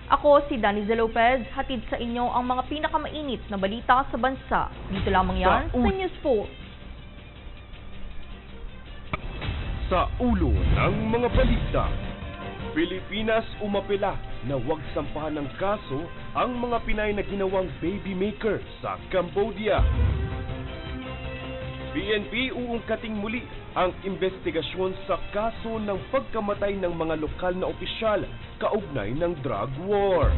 Ako si Danny Lopez, hatid sa inyo ang mga pinakamainit na balita sa bansa. Dito lamang yan sa News 4. Sa ulo ng mga balita, Pilipinas umapela na huwag sampahan ng kaso ang mga Pinay na ginawang baby maker sa Cambodia. PNP uungkating muli ang investigasyon sa kaso ng pagkamatay ng mga lokal na opisyal kaugnay ng drug war.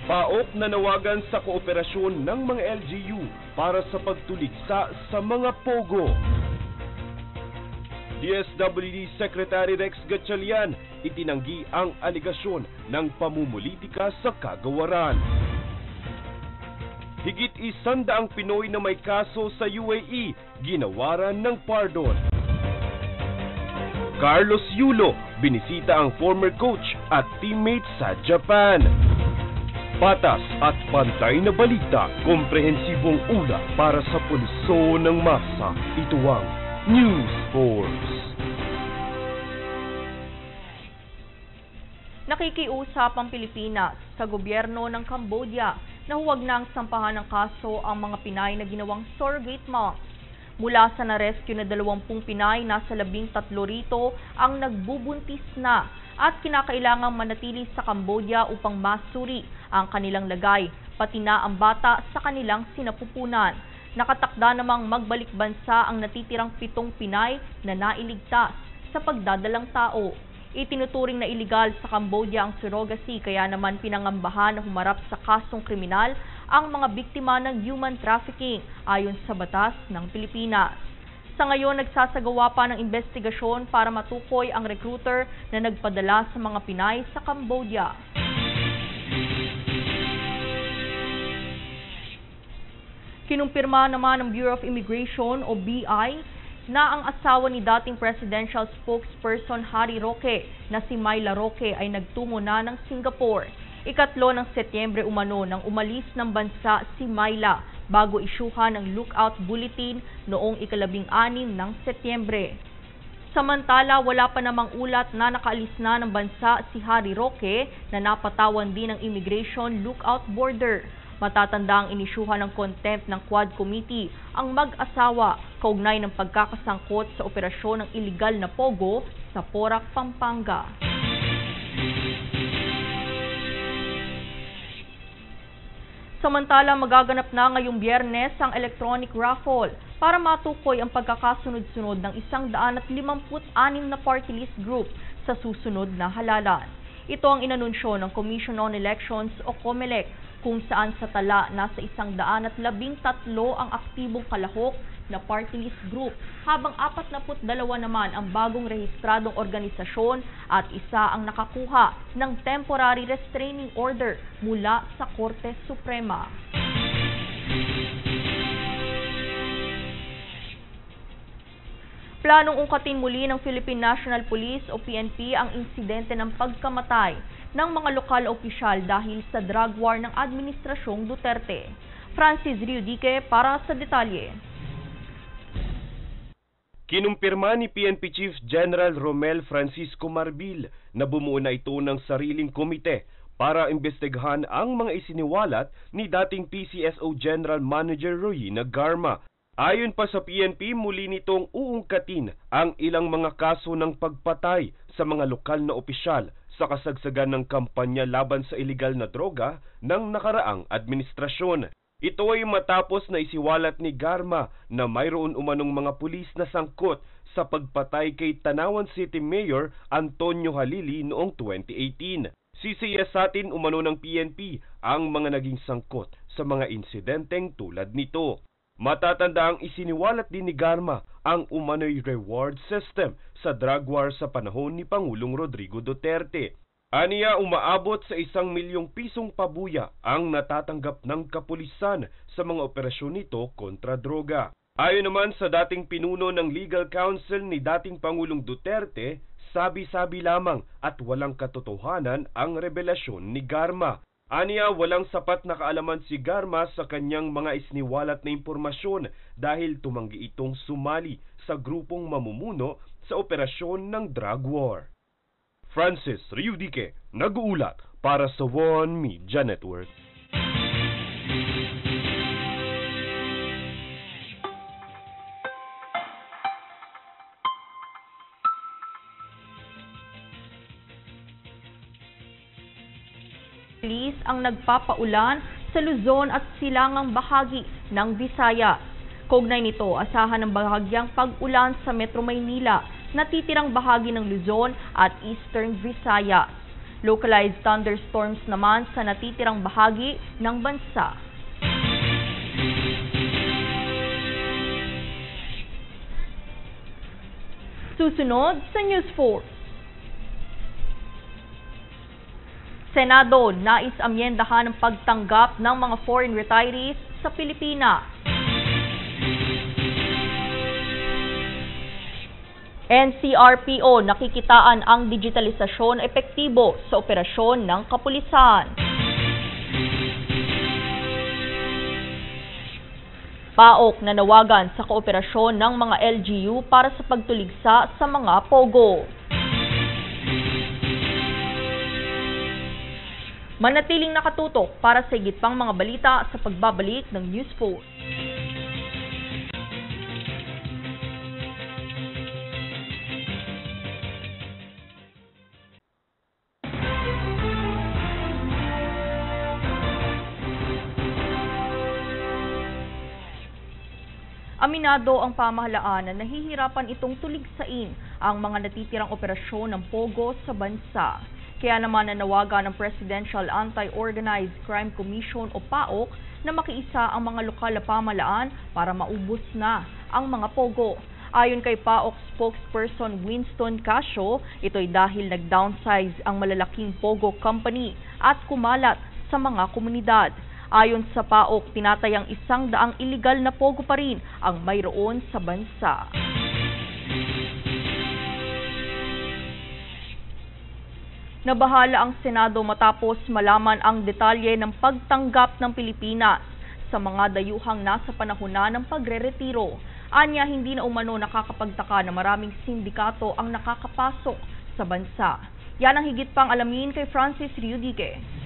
PAOK nanawagan sa kooperasyon ng mga LGU para sa pagtuligsa sa mga pogo. DSWD Secretary Rex Gatchalian itinanggi ang aligasyon ng pamumulitika sa kagawaran. Higit 100 Pinoy na may kaso sa UAE, ginawaran ng pardon. Carlos Yulo, binisita ang former coach at teammate sa Japan. Patas at pantay na balita, komprehensibong ulat para sa pulso ng masa. Ito ang News Force. Nakikiusap ang Pilipinas sa gobyerno ng Cambodia na huwag nang sampahan ng kaso ang mga Pinay na ginawang surrogate moms. Mula sa na-rescue na 20 Pinay, nasa 13 rito ang nagbubuntis na at kinakailangang manatili sa Cambodia upang masuri ang kanilang lagay, pati na ang bata sa kanilang sinapupunan. Nakatakda namang magbalik bansa ang natitirang 7 Pinay na nailigtas sa pagdadalang tao. Itinuturing na iligal sa Cambodia ang surrogacy, kaya naman pinangambahan na humarap sa kasong kriminal ang mga biktima ng human trafficking ayon sa batas ng Pilipinas. Sa ngayon, nagsasagawa pa ng investigasyon para matukoy ang recruiter na nagpadala sa mga Pinay sa Cambodia. Kinumpirma naman ng Bureau of Immigration o BI na ang asawa ni dating presidential spokesperson Harry Roque na si Myla Roque ay nagtungo na ng Singapore. Ikatlo ng Setyembre umano nang umalis ng bansa si Myla bago isyuhan ng lookout bulletin noong ika-16 ng Setyembre. Samantala, wala pa namang ulat na nakaalis na ng bansa si Harry Roque na napatawan din ng Immigration Lookout Border. Matatanda ang inisyuhan ng contempt ng Quad Committee ang mag-asawa kaugnay ng pagkakasangkot sa operasyon ng iligal na pogo sa Porac, Pampanga. Samantala, magaganap na ngayong Biyernes ang electronic raffle para matukoy ang pagkakasunod-sunod ng 156 na party list group sa susunod na halalan. Ito ang inanunsyo ng Commission on Elections o COMELEC, kung saan sa tala nasa 113 ang aktibong kalahok na party list group, habang 42 naman ang bagong rehistradong organisasyon at isa ang nakakuha ng temporary restraining order mula sa Korte Suprema. Planong ungkatin muli ng Philippine National Police o PNP ang insidente ng pagkamatay ng mga lokal na opisyal dahil sa drug war ng Administrasyong Duterte. Francis Riudique para sa detalye. Kinumpirma ni PNP Chief General Romel Francisco Marbil na bumuo na ito ng sariling komite para imbestigahan ang mga isiniwalat ni dating PCSO General Manager Royina Garma. Ayon pa sa PNP, muli nitong uungkatin ang ilang mga kaso ng pagpatay sa mga lokal na opisyal sa kasagsagan ng kampanya laban sa iligal na droga ng nakaraang administrasyon. Ito ay matapos na isiwalat ni Garma na mayroon umanong mga pulis na sangkot sa pagpatay kay Tanawan City Mayor Antonio Halili noong 2018. Sisiyasatin umano ng PNP ang mga naging sangkot sa mga insidenteng tulad nito. Matatanda ang isiniwalat din ni Garma ang umano'y reward system sa drug war sa panahon ni Pangulong Rodrigo Duterte. Aniya, umaabot sa 1 milyong pisong pabuya ang natatanggap ng kapulisan sa mga operasyon nito kontra droga. Ayon naman sa dating pinuno ng Legal Counsel ni dating Pangulong Duterte, sabi-sabi lamang at walang katotohanan ang revelasyon ni Garma. Aniya, walang sapat na kaalaman si Garma sa kanyang mga isiniwalat na impormasyon dahil tumanggi itong sumali sa grupong mamumuno sa operasyon ng drug war. Francis Riudique, nag-uulat para sa One Media Network. Pulis ang nagpapaulan sa Luzon at silangang bahagi ng Visayas. Kaugnay nito, asahan ng bahagyang pag-ulan sa Metro Maynila, natitirang bahagi ng Luzon at Eastern Visayas. Localized thunderstorms naman sa natitirang bahagi ng bansa. Susunod sa News 4. Senado, nais amyendahan ang pagtanggap ng mga foreign retirees sa Pilipinas. NCRPO, nakikitaan ang digitalisasyon epektibo sa operasyon ng kapulisan. PAOK nanawagan sa kooperasyon ng mga LGU para sa pagtuligsa sa mga POGO. Manatiling nakatutok para sa higit pang mga balita sa pagbabalik ng News 4. Aminado ang pamahalaan na nahihirapan itong tuligsain ang mga natitirang operasyon ng POGO sa bansa. Kaya naman nanawagan ng Presidential Anti-Organized Crime Commission o PAOK na makiisa ang mga lokal na pamahalaan para maubos na ang mga POGO. Ayon kay PAOK spokesperson Winston Casio, ito'y dahil nag-downsize ang malalaking POGO company at kumalat sa mga komunidad. Ayon sa PAOK, tinatayang 100 iligal na POGO pa rin ang mayroon sa bansa. Nabahala ang Senado matapos malaman ang detalye ng pagtanggap ng Pilipinas sa mga dayuhang nasa panahon na ng pagre-retiro. Anya, hindi na umano nakakapagtaka na maraming sindikato ang nakakapasok sa bansa. Yan ang higit pang alamin kay Francis Riudique.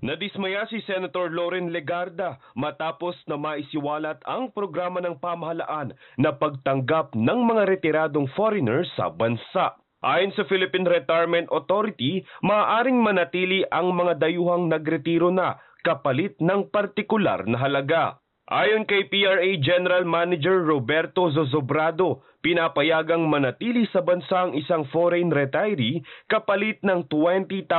Nadismaya si Senator Loren Legarda matapos na maisiwalat ang programa ng pamahalaan na pagtanggap ng mga retiradong foreigners sa bansa. Ayon sa Philippine Retirement Authority, maaaring manatili ang mga dayuhang nagretiro na kapalit ng partikular na halaga. Ayon kay PRA General Manager Roberto Zozobrado, pinapayagang manatili sa bansa ang isang foreign retiree kapalit ng $20,000.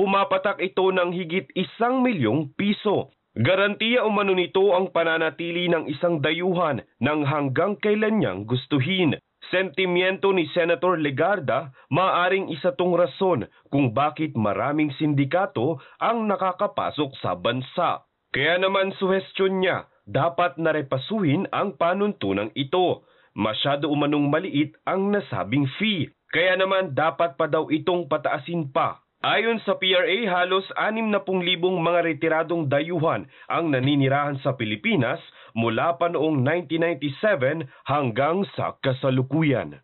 Pumapatak ito ng higit 1 milyong piso. Garantiya umano nito ang pananatili ng isang dayuhan ng hanggang kailan niyang gustuhin. Sentimiento ni Senator Legarda, maaring isa tong rason kung bakit maraming sindikato ang nakakapasok sa bansa. Kaya naman suhestyon niya, dapat narepasuhin ang panuntunang ito. Masyado umanong maliit ang nasabing fee, kaya naman dapat pa daw itong pataasin pa. Ayon sa PRA, halos 60,000 mga retiradong dayuhan ang naninirahan sa Pilipinas mula pa noong 1997 hanggang sa kasalukuyan.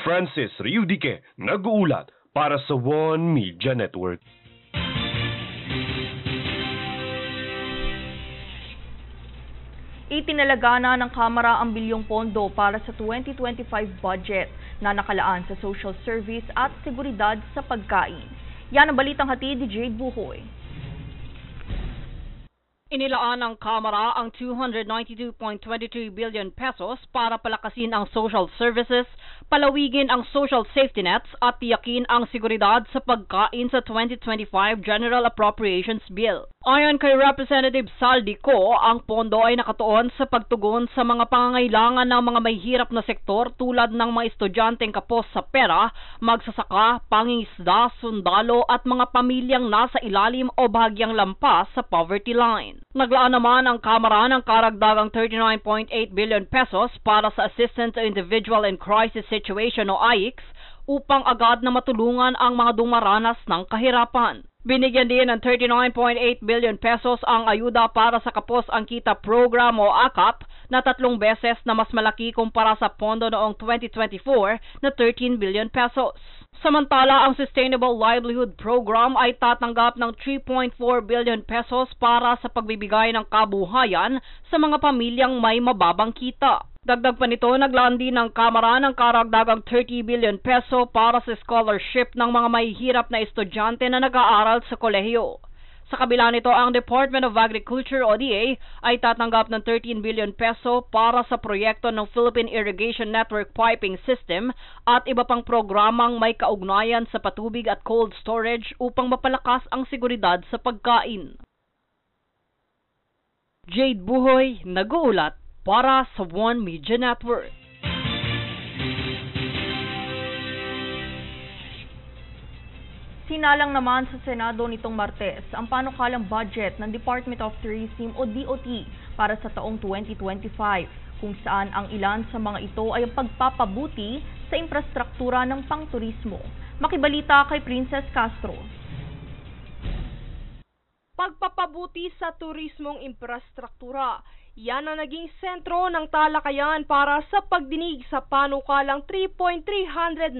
Francis Riudique, nag-uulat para sa One Media Network. Itinalaga na ng Kamara ang bilyong pondo para sa 2025 budget na nakalaan sa social service at seguridad sa pagkain. Yan ang balitang hatid ni Jade Buhoy. Inilaan ng Kamara ang 292.23 billion pesos para palakasin ang social services, palawigin ang social safety nets at tiyakin ang seguridad sa pagkain sa 2025 General Appropriations Bill. Ayon kay Representative Saldico, ang pondo ay nakatuon sa pagtugon sa mga pangangailangan ng mga may hirap na sektor tulad ng mga estudyanteng kapos sa pera, magsasaka, pangingisda, sundalo at mga pamilyang nasa ilalim o bahagyang lampas sa poverty line. Naglaan naman ang Kamara ng karagdagang 39.8 billion pesos para sa Assistance to Individual in Crisis Situation o AICS upang agad na matulungan ang mga dumaranas ng kahirapan. Binigyan din ng 39.8 billion pesos ang ayuda para sa Kapos ang Kita Program o AKAP na 3 beses na mas malaki kumpara sa pondo noong 2024 na 13 billion pesos. Samantala, ang Sustainable Livelihood Program ay tatanggap ng 3.4 billion pesos para sa pagbibigay ng kabuhayan sa mga pamilyang may mababang kita. Dagdag pa nito, naglaan din ng Kamara ng karagdagang 30 billion peso para sa scholarship ng mga mahihirap na estudyante na nag-aaral sa kolehiyo. Sa kabila nito, ang Department of Agriculture o DA ay tatanggap ng 13 billion peso para sa proyekto ng Philippine Irrigation Network Piping System at iba pang programang may kaugnayan sa patubig at cold storage upang mapalakas ang seguridad sa pagkain. Jade Buhoy, nag-uulat para sa One Media Network. Sinalang naman sa Senado nitong Martes ang panukalang budget ng Department of Tourism o DOT para sa taong 2025, kung saan ang ilan sa mga ito ay ang pagpapabuti sa infrastruktura ng pangturismo. Makibalita kay Princess Castro. Pagpapabuti sa turismong infrastruktura, yan ang naging sentro ng talakayan para sa pagdinig sa panukalang 3.394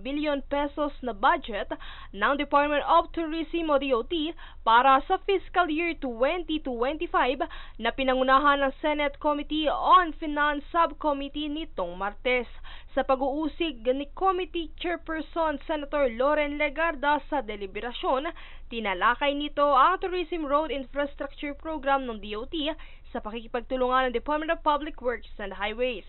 billion pesos na budget ng Department of Tourism o DOT para sa fiscal year 2025 na pinangunahan ng Senate Committee on Finance Subcommittee nitong Martes. Sa pag-uusig ni Committee Chairperson Senator Loren Legarda sa deliberasyon, tinalakay nito ang Tourism Road Infrastructure Program ng DOT sa pakikipagtulungan ng Department of Public Works and Highways.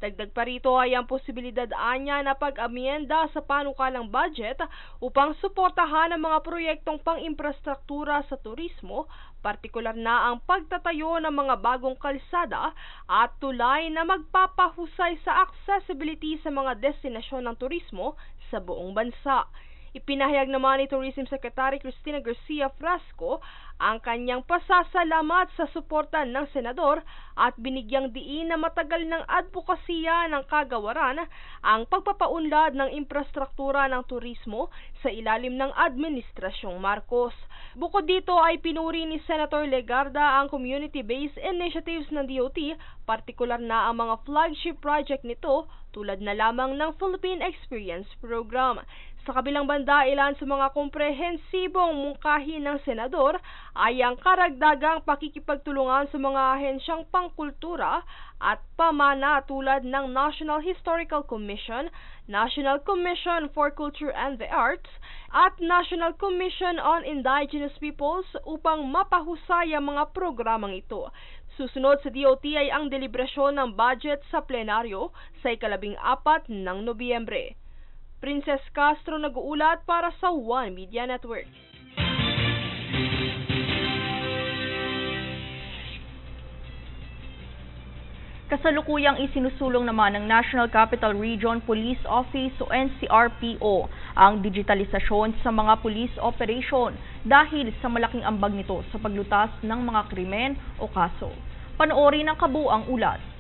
Dagdag pa rito ay ang posibilidad anya na pag-amyenda sa panukalang budget upang suportahan ang mga proyektong pang-infrastruktura sa turismo, partikular na ang pagtatayo ng mga bagong kalsada at tulay na magpapahusay sa accessibility sa mga destinasyon ng turismo sa buong bansa. Ipinahayag naman ni Tourism Secretary Cristina Garcia Frasco ang kanyang pasasalamat sa suporta ng senador at binigyang diin na matagal ng advokasya ng kagawaran ang pagpapaunlad ng infrastruktura ng turismo sa ilalim ng Administrasyong Marcos. Bukod dito ay pinuri ni Senator Legarda ang community-based initiatives ng DOT, partikular na ang mga flagship project nito tulad na lamang ng Philippine Experience Program. Sa kabilang banda, ilan sa mga komprehensibong mungkahi ng senador ay ang karagdagang pakikipagtulungan sa mga ahensyang pangkultura at pamana tulad ng National Historical Commission, National Commission for Culture and the Arts, at National Commission on Indigenous Peoples upang mapahusay ang mga programang ito. Susunod sa DOT ay ang deliberasyon ng budget sa plenaryo sa ika-14 ng Nobyembre. Princess Castro, nag-uulat para sa One Media Network. Kasalukuyang isinusulong naman ng National Capital Region Police Office o NCRPO ang digitalisasyon sa mga police operation dahil sa malaking ambag nito sa paglutas ng mga krimen o kaso. Panoorin ang kabuuang ulat.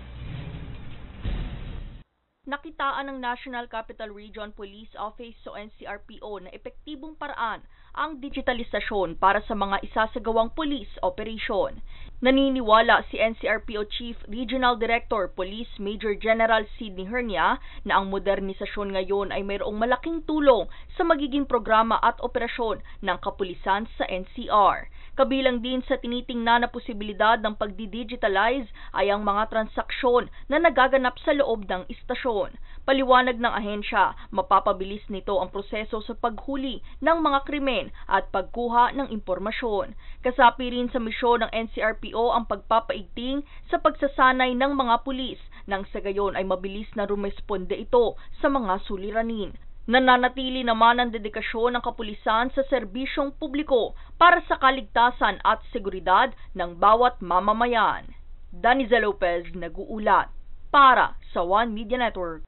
Nakitaan ng National Capital Region Police Office o NCRPO na epektibong paraan ang digitalisasyon para sa mga isasagawang police operation. Naniniwala si NCRPO Chief Regional Director Police Major General Sidney Hernia na ang modernisasyon ngayon ay mayroong malaking tulong sa magiging programa at operasyon ng kapulisan sa NCR. Kabilang din sa tinitingnan na posibilidad ng pagdi-digitalize ay ang mga transaksyon na nagaganap sa loob ng istasyon. Paliwanag ng ahensya, mapapabilis nito ang proseso sa paghuli ng mga krimen at pagkuha ng impormasyon. Kasapi rin sa misyon ng NCRPO ang pagpapaigting sa pagsasanay ng mga pulis nang sa gayon ay mabilis na rumesponde ito sa mga suliranin. Nananatili naman ang dedikasyon ng kapulisan sa serbisyong publiko para sa kaligtasan at seguridad ng bawat mamamayan. Daniza Lopez, nag-uulat para sa One Media Network.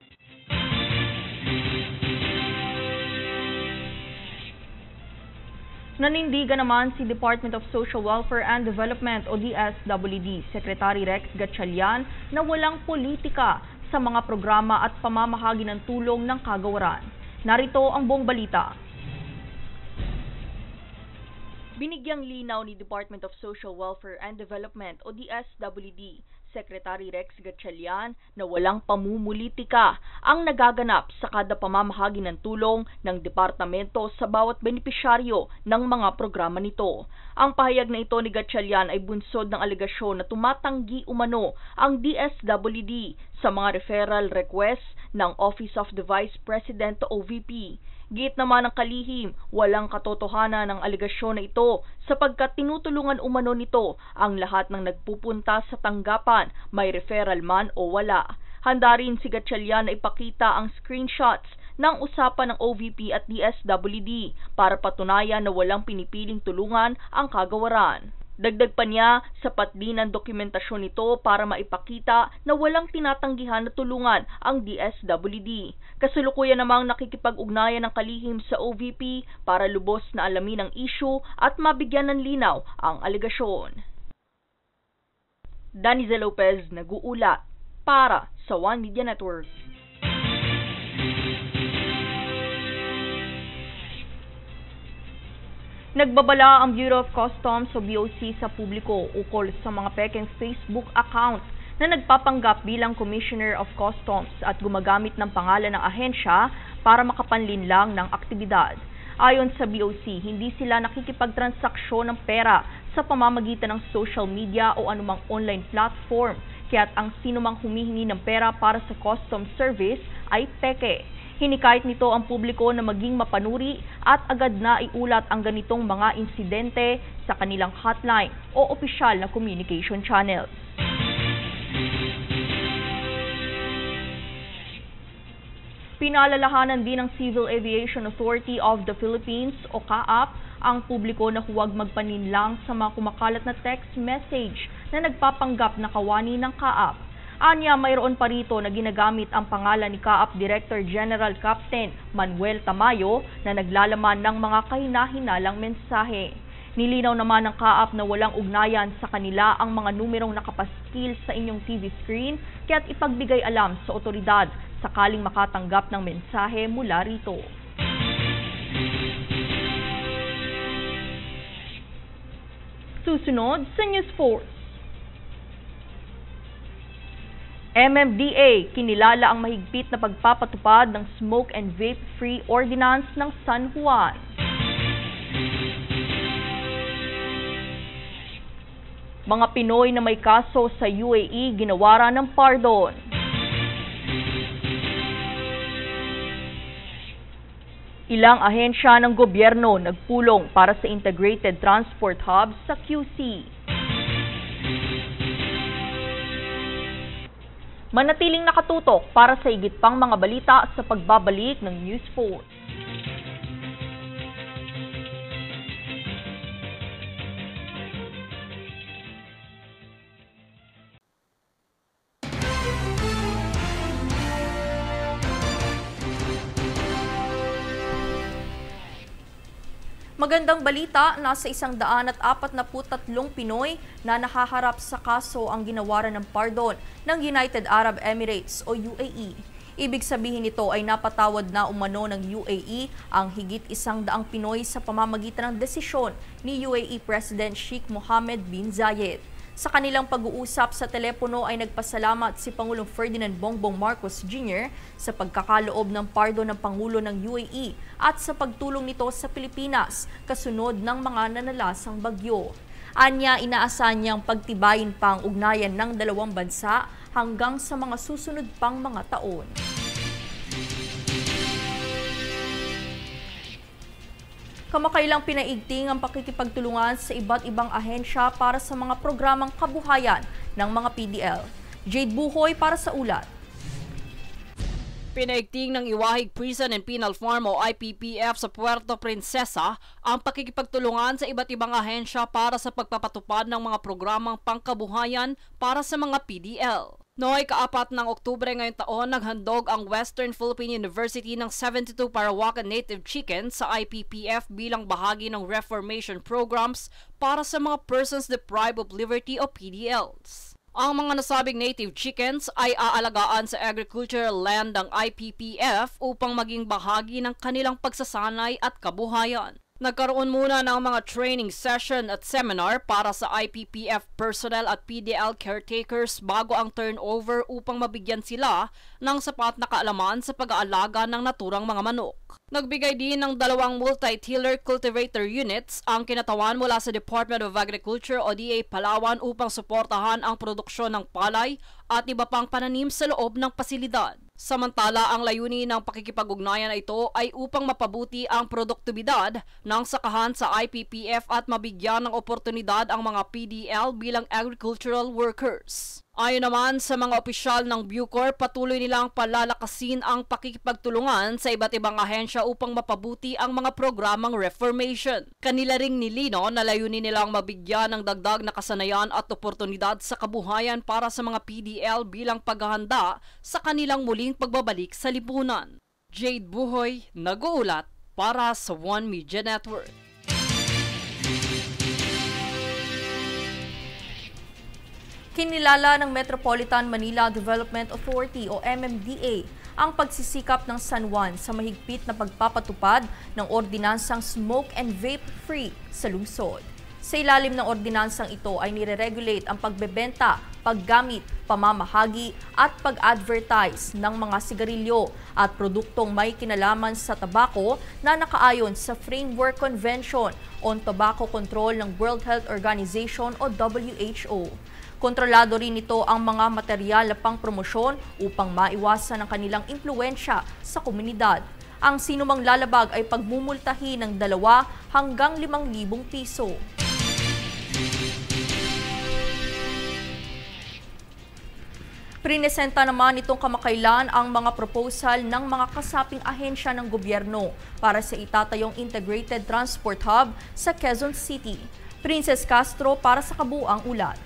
Nanindigan naman si Department of Social Welfare and Development o DSWD Secretary Rex Gatchalian na walang politika sa mga programa at pamamahagi ng tulong ng kagawaran. Narito ang buong balita. Binigyang linaw ni Department of Social Welfare and Development o DSWD Secretary Rex Gatchalian na walang pamumulitika ang nagaganap sa kada pamamahagi ng tulong ng departamento sa bawat benepisyaryo ng mga programa nito. Ang pahayag na ito ni Gatchalian ay bunsod ng alegasyon na tumatanggi umano ang DSWD sa mga referral request ng Office of the Vice President to OVP. Giit naman ng kalihim, walang katotohanan ng alegasyon na ito sapagkat tinutulungan umano nito ang lahat ng nagpupunta sa tanggapan, may referral man o wala. Handa rin si Gatchalian na ipakita ang screenshots ng usapan ng OVP at DSWD para patunayan na walang pinipiling tulungan ang kagawaran. Dagdag pa niya, sapat din ang dokumentasyon nito para maipakita na walang tinatanggihan na tulungan ang DSWD. Kasalukuyan namang nakikipag-ugnayan ng kalihim sa OVP para lubos na alamin ang issue at mabigyan ng linaw ang alegasyon. Daniza Lopez, nag-uulat para sa One Media Network. Nagbabala ang Bureau of Customs o BOC sa publiko ukol sa mga pekeng Facebook accounts na nagpapanggap bilang Commissioner of Customs at gumagamit ng pangalan ng ahensya para makapanlinlang ng aktibidad. Ayon sa BOC, hindi sila nakikipagtransaksyon ng pera sa pamamagitan ng social media o anumang online platform, kaya't ang sinumang humihingi ng pera para sa customs service ay peke. Hinikayat nito ang publiko na maging mapanuri at agad na iulat ang ganitong mga insidente sa kanilang hotline o opisyal na communication channels. Pinaalalahanan din ng Civil Aviation Authority of the Philippines o CAAP ang publiko na huwag magpaninlang sa mga kumakalat na text message na nagpapanggap na kawani ng CAAP. Anya, mayroon pa rito na ginagamit ang pangalan ni CAAP Director General Captain Manuel Tamayo na naglalaman ng mga kahina-hinalang mensahe. Nilinaw naman ng CAAP na walang ugnayan sa kanila ang mga numerong nakapaskil sa inyong TV screen kaya't ipagbigay alam sa otoridad sakaling makatanggap ng mensahe mula rito. Susunod sa News Force. MMDA kinilala ang mahigpit na pagpapatupad ng Smoke and Vape Free Ordinance ng San Juan. Mga Pinoy na may kaso sa UAE ginawara ng pardon. Ilang ahensya ng gobyerno nagpulong para sa Integrated Transport Hub sa QC. Manatiling nakatutok para sa higit pang mga balita sa pagbabalik ng News Force. Magandang balita, nasa 143 Pinoy na nakaharap sa kaso ang ginawaran ng pardon ng United Arab Emirates o UAE. Ibig sabihin nito ay napatawad na umano ng UAE ang higit 100 Pinoy sa pamamagitan ng desisyon ni UAE President Sheikh Mohammed bin Zayed. Sa kanilang pag-uusap sa telepono ay nagpasalamat si Pangulong Ferdinand Bongbong Marcos Jr. sa pagkakaloob ng pardon ng Pangulo ng UAE at sa pagtulong nito sa Pilipinas kasunod ng mga nanalasang bagyo. Anya, inaasahan niyang pagtibayin pa ang ugnayan ng dalawang bansa hanggang sa mga susunod pang mga taon. Kamakailang pinaigting ang pakikipagtulungan sa iba't ibang ahensya para sa mga programang kabuhayan ng mga PDL. Jade Buhoy para sa ulat. Pinaigting ng Iwahig Prison and Penal Farm o IPPF sa Puerto Princesa ang pakikipagtulungan sa iba't ibang ahensya para sa pagpapatupad ng mga programang pangkabuhayan para sa mga PDL. Noong ika-4 ng Oktubre ngayong taon, naghandog ang Western Philippine University ng 72 Parawakan native chickens sa IPPF bilang bahagi ng reformation programs para sa mga persons deprived of liberty o PDLs. Ang mga nasabing native chickens ay aalagaan sa agricultural land ng IPPF upang maging bahagi ng kanilang pagsasanay at kabuhayan. Nagkaroon muna ng mga training session at seminar para sa IPPF personnel at PDL caretakers bago ang turnover upang mabigyan sila ng sapat na kaalaman sa pag-aalaga ng naturang mga manok. Nagbigay din ng 2 multi-tiller cultivator units ang kinatawan mula sa Department of Agriculture o DA Palawan upang suportahan ang produksyon ng palay at iba pang pananim sa loob ng pasilidad. Samantala, ang layunin ng pakikipag-ugnayan na ito ay upang mapabuti ang produktibidad ng sakahan sa IPPF at mabigyan ng oportunidad ang mga PDL bilang agricultural workers. Ayon naman sa mga opisyal ng Bucor, patuloy nilang palalakasin ang pakikipagtulungan sa iba't ibang ahensya upang mapabuti ang mga programang reformation. Kanila ring nilino na layunin nilang mabigyan ng dagdag na kasanayan at oportunidad sa kabuhayan para sa mga PDL bilang paghahanda sa kanilang muling pagbabalik sa lipunan. Jade Buhoy, nag-uulat para sa One Media Network. Kinilala ng Metropolitan Manila Development Authority o MMDA ang pagsisikap ng San Juan sa mahigpit na pagpapatupad ng ordinansang smoke and vape free sa lungsod. Sa ilalim ng ordinansang ito ay nire-regulate ang pagbebenta, paggamit, pamamahagi at pag-advertise ng mga sigarilyo at produktong may kinalaman sa tabako na nakaayon sa Framework Convention on Tobacco Control ng World Health Organization o WHO. Kontrolado rin ito ang mga materyal na pangpromosyon upang maiwasan ang kanilang impluwensya sa komunidad. Ang sinumang lalabag ay pagmumultahin ng 2 hanggang 5,000 piso. Prinesenta naman itong kamakailan ang mga proposal ng mga kasaping ahensya ng gobyerno para sa itatayong Integrated Transport Hub sa Quezon City. Princess Castro para sa kabuuang ulat.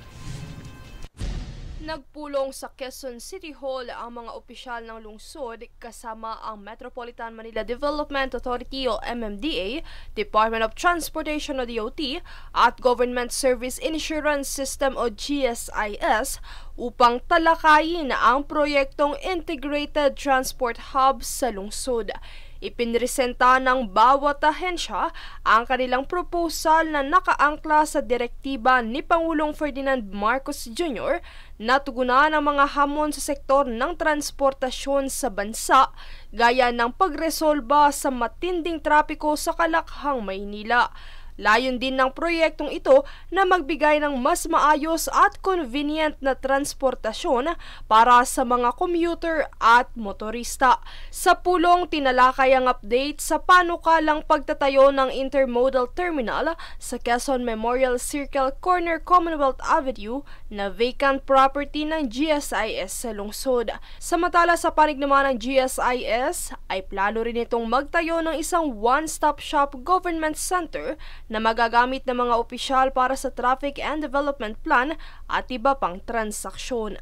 Nagpulong sa Quezon City Hall ang mga opisyal ng lungsod kasama ang Metropolitan Manila Development Authority o MMDA, Department of Transportation o DOT at Government Service Insurance System o GSIS upang talakayin ang proyektong Integrated Transport Hub sa lungsod. Ipinresenta ng bawat ahensya ang kanilang proposal na nakaangkla sa direktiba ni Pangulong Ferdinand Marcos Jr. na tugunan ang mga hamon sa sektor ng transportasyon sa bansa gaya ng pagresolba sa matinding trapiko sa Kalakhang, Maynila. Layon din ng proyektong ito na magbigay ng mas maayos at convenient na transportasyon para sa mga commuter at motorista. Sa pulong, tinalakay ang update sa panukalang pagtatayo ng intermodal terminal sa Quezon Memorial Circle Corner Commonwealth Avenue na vacant property ng GSIS sa lungsod. Samantala sa panig naman ng GSIS ay plano rin itong magtayo ng isang one-stop shop government center na magagamit ng mga opisyal para sa Traffic and Development Plan at iba pang transaksyon.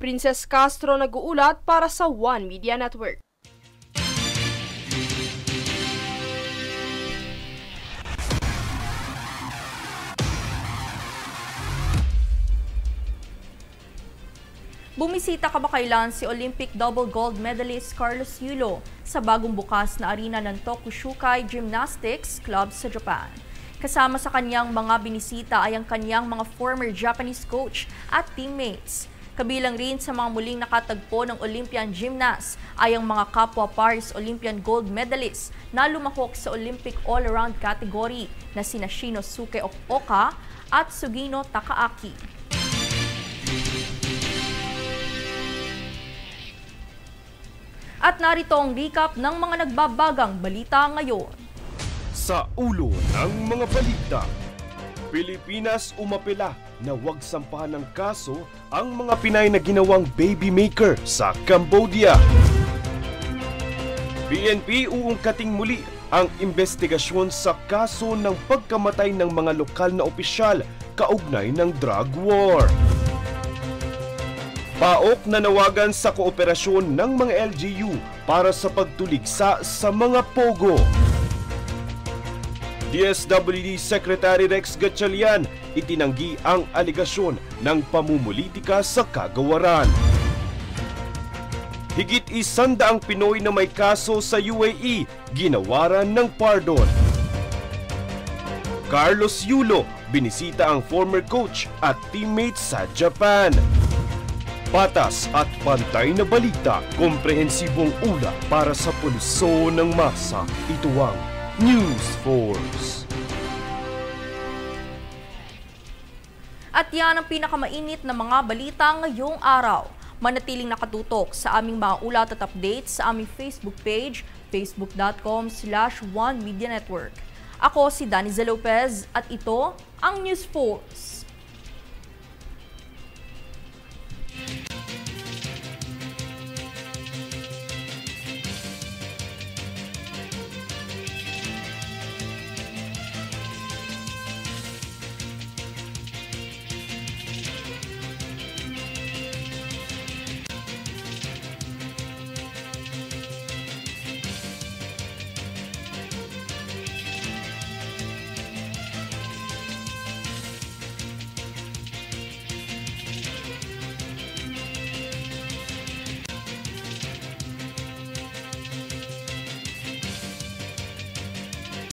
Princess Castro nag-uulat para sa One Media Network. Bumisita kamakailan si Olympic double gold medalist Carlos Yulo sa bagong bukas na arena ng Tokushukai Gymnastics Club sa Japan. Kasama sa kanyang mga binisita ay ang kanyang mga former Japanese coach at teammates. Kabilang rin sa mga muling nakatagpo ng Olympian gymnast ay ang mga kapwa Paris Olympian gold medalists na lumahok sa Olympic all-around category na sina Shinosuke Oka at Sugino Takaaki. At narito ang recap ng mga nagbabagang balita ngayon. Sa ulo ng mga balita, Pilipinas umapela na huwag sampahan ng kaso ang mga Pinay na ginawang baby maker sa Cambodia. PNP uungkating muli ang investigasyon sa kaso ng pagkamatay ng mga lokal na opisyal kaugnay ng drug war. PAOK nanawagan sa kooperasyon ng mga LGU para sa pagtuligsa sa mga pogo. DSWD Secretary Rex Gatchalian itinanggi ang aligasyon ng pamumulitika sa kagawaran. Higit 100 Pinoy na may kaso sa UAE, ginawaran ng pardon. Carlos Yulo, binisita ang former coach at teammates sa Japan. Patas at pantay na balita, komprehensibong ulat para sa pulso ng masa. Ito ang News Force. At yan ang pinakamainit na mga balita ngayong araw. Manatiling nakatutok sa aming mga ulat at updates sa aming Facebook page, facebook.com/OneMediaNetwork. Ako si Daniza Lopez at ito ang News Force.